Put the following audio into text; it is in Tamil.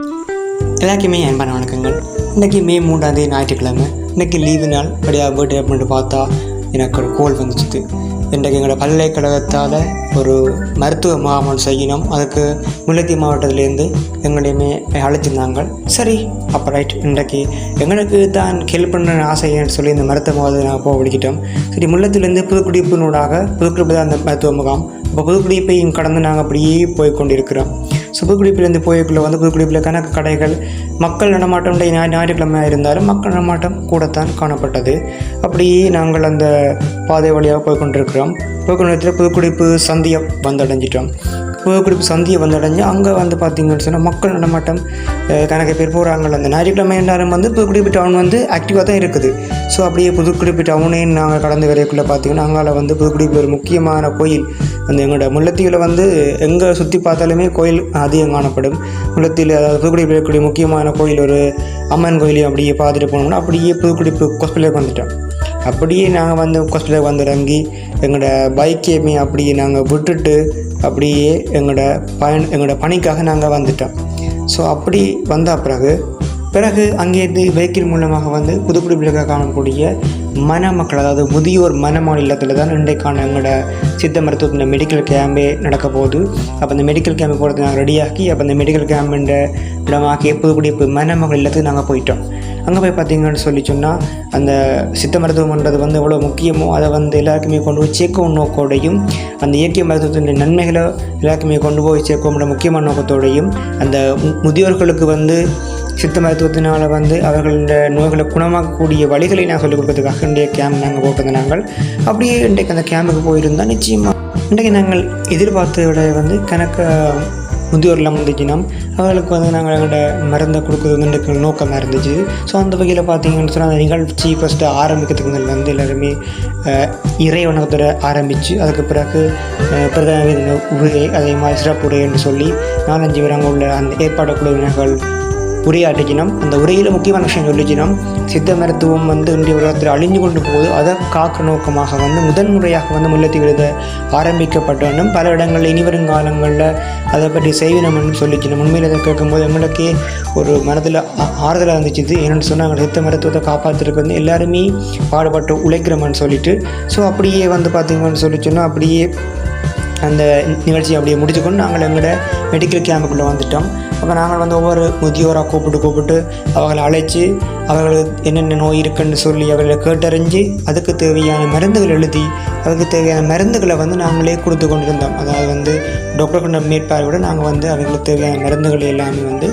எல்லாருக்குமே அன்பான வணக்கங்கள். இன்றைக்கி மே 3 ஞாயிற்றுக்கிழமை. இன்றைக்கி லீவு நாள். அப்படியே பர்த்டே அப்படின்ட்டு பார்த்தா எனக்கு ஒரு கோல் வந்துச்சு. இன்றைக்கு எங்களோட பல்கலைக்கழகத்தால் ஒரு மருத்துவ முகாம் செய்யணும். அதுக்கு முல்லைத்தீவு மாவட்டத்திலேருந்து எங்களையுமே அழைச்சிருந்தாங்க. சரி, அப்போ ரைட், இன்றைக்கு எங்களுக்கு தான் ஹெல்ப் பண்ண ஆசைன்னு சொல்லி இந்த மருத்துவ முகாமத்தை நாங்கள் போக பிடிக்கிட்டோம். சரி, முல்லைத்தீவுலேருந்து புதுக்குடியிருப்பினூடாக புதுக்குடிப்பு தான் அந்த மருத்துவ முகாம். இப்போ புதுக்குடிப்பையும் கடந்து நாங்கள் அப்படியே போய் கொண்டிருக்கிறோம். ஸோ புதுக்குடிப்பிலேருந்து போய்க்குள்ளே புதுக்குடிப்பில் கணக்கு கடைகள், மக்கள் நடமாட்டம் ஞாயிற்றுக்கிழமை இருந்தாலும் மக்கள் நடமாட்டம் கூடத்தான் காணப்பட்டது. அப்படியே நாங்கள் அந்த பாதை வழியாக போய் கொண்டிருக்கிறோம். புதுக்குடிப்பு சந்தியை வந்தடைஞ்சிட்டோம். புதுக்குடிப்பு சந்தியை வந்தடைஞ்சு அங்கே பார்த்திங்கன்னு சொன்னால் மக்கள் நடமாட்டம் கணக்கு பேர் போகிறாங்க. அந்த ஞாயிற்றுக்கிழமை எல்லாரும் புதுக்குடிப்பு டவுன் ஆக்டிவாக தான் இருக்குது. ஸோ அப்படியே புதுக்குடிப்பு டவுனே நாங்கள் கடந்து வரைக்குள்ளே பார்த்திங்கன்னா அங்கால புதுக்குடிப்பு ஒரு முக்கியமான கோயில். எங்களோட முல்லைத்தீவில் எங்கே சுற்றி பார்த்தாலுமே கோயில் அதிகம் காணப்படும். முல்லைத்தீவில், அதாவது புதுக்குடிப்பில் இருக்கக்கூடிய முக்கியமான கோயில் ஒரு அம்மன் கோயிலையும் அப்படியே பார்த்துட்டு போனோம்னா அப்படியே புதுக்குடிப்பு ஹாஸ்பிட்டலுக்கு வந்துட்டோம். அப்படியே நாங்கள் ஹாஸ்பிட்டலுக்கு வந்துறங்கி எங்களோட பைக்கையுமே அப்படியே நாங்கள் விட்டுட்டு அப்படியே எங்களோட பணிக்காக நாங்கள் வந்துட்டோம். ஸோ அப்படி வந்த பிறகு அங்கேருந்து வெஹிக்கிள் மூலமாக புதுக்குடிப்பில் காணக்கூடிய மணமக்கள், அதாவது முதியோர் மனமாளி இல்லத்தில் தான் இன்றைக்கான எங்களோட சித்த மருத்துவத்தின் மெடிக்கல் கேம்பே நடக்க போகுது. அப்போ அந்த மெடிக்கல் கேம்பு போகிறதுக்கு நாங்கள் ரெடியாகி அப்போ அந்த மெடிக்கல் கேம்புன்ற இடமாக்கி புதுக்குடிப்பு மணமக்கள் இல்லத்துக்கு நாங்கள் போயிட்டோம். அங்கே போய் பார்த்திங்கன்னு சொன்னால் அந்த சித்த மருத்துவம்ன்றது எவ்வளோ முக்கியமோ அதை எல்லாருக்குமே கொண்டு போய் சேர்க்கும் நோக்கோடையும், அந்த இயற்கை மருத்துவத்தின் நன்மைகளை எல்லாருக்குமே கொண்டு போய் சேர்க்கும்ன்ற முக்கியமான நோக்கத்தோடையும், அந்த முதியோர்களுக்கு சித்த மருத்துவத்தினால் அவர்களோட நோய்களை குணமாக்கக்கூடிய வழிகளை நான் சொல்லிக் கொடுக்கறதுக்காக இன்றைய கேம்ப் நாங்கள் போட்டது. நாங்கள் அப்படியே இன்றைக்கு அந்த கேம்புக்கு போயிருந்தால் நிச்சயமாக இன்றைக்கு நாங்கள் எதிர்பார்த்ததை விட கணக்க முதியோர்லாம் வந்துச்சுன்னா அவர்களுக்கு நாங்கள் எங்களோட மருந்தை கொடுக்குறது இன்றைக்கு நோக்கமாக இருந்துச்சு. ஸோ அந்த வகையில் பார்த்திங்கன்னு சொன்னால் அந்த நிகழ்ச்சி ஃபஸ்ட்டு ஆரம்பிக்கிறதுக்கு எல்லாருமே இறை வணக்கத்தோட ஆரம்பித்து அதுக்கு பிறகு பிரதம உரை, அதே மாதிரி சிறப்பு உரை என்று சொல்லி 4-5 பேர் அங்கே உள்ள அந்த ஏற்பாடு குழுவினர்கள் உரையாற்றிக்கணும். அந்த உரையில் முக்கியமான விஷயம் சொல்லிச்சினோம், சித்த மருத்துவம் இன்றைய உலகத்தில் அழிஞ்சு கொண்டு போகுது. அதை காக்க நோக்கமாக முதன்முறையாக முல்லைத்தீவில் ஆரம்பிக்கப்பட்ட வேண்டும். பல இடங்களில் இனி வருங்காலங்களில் அதை பற்றி செய்வினம்னு சொல்லிச்சினோம். உண்மையில் அதை கேட்கும்போது எங்களுக்கே ஒரு மனதில் ஆறுதலாக இருந்துச்சு. ஏன்னு சொன்னால் எங்கள் சித்த மருத்துவத்தை காப்பாற்றுறதுக்கு எல்லாருமே பாடுபட்டு உழைக்கிறோம்னு சொல்லிட்டு. ஸோ அப்படியே பார்த்திங்கன்னு சொல்லி சொன்னால் அப்படியே அந்த நிகழ்ச்சியை அப்படியே முடிச்சுக்கொண்டு நாங்கள் எங்களோட மெடிக்கல் கேம்புக்குள்ளே வந்துட்டோம். அப்போ நாங்கள் ஒவ்வொரு முதியோராக கூப்பிட்டு அவர்களை அழைச்சி அவர்களுக்கு என்னென்ன நோய் இருக்குன்னு சொல்லி அவர்களை கேட்டறிஞ்சு அதுக்கு தேவையான மருந்துகள் எழுதி அதுக்கு தேவையான மருந்துகளை நாங்களே கொடுத்து கொண்டிருந்தோம். அதாவது டாக்டர் கொண்ட மேற்பார்வையோடு நாங்கள் அவர்களுக்கு தேவையான மருந்துகள் எல்லாமே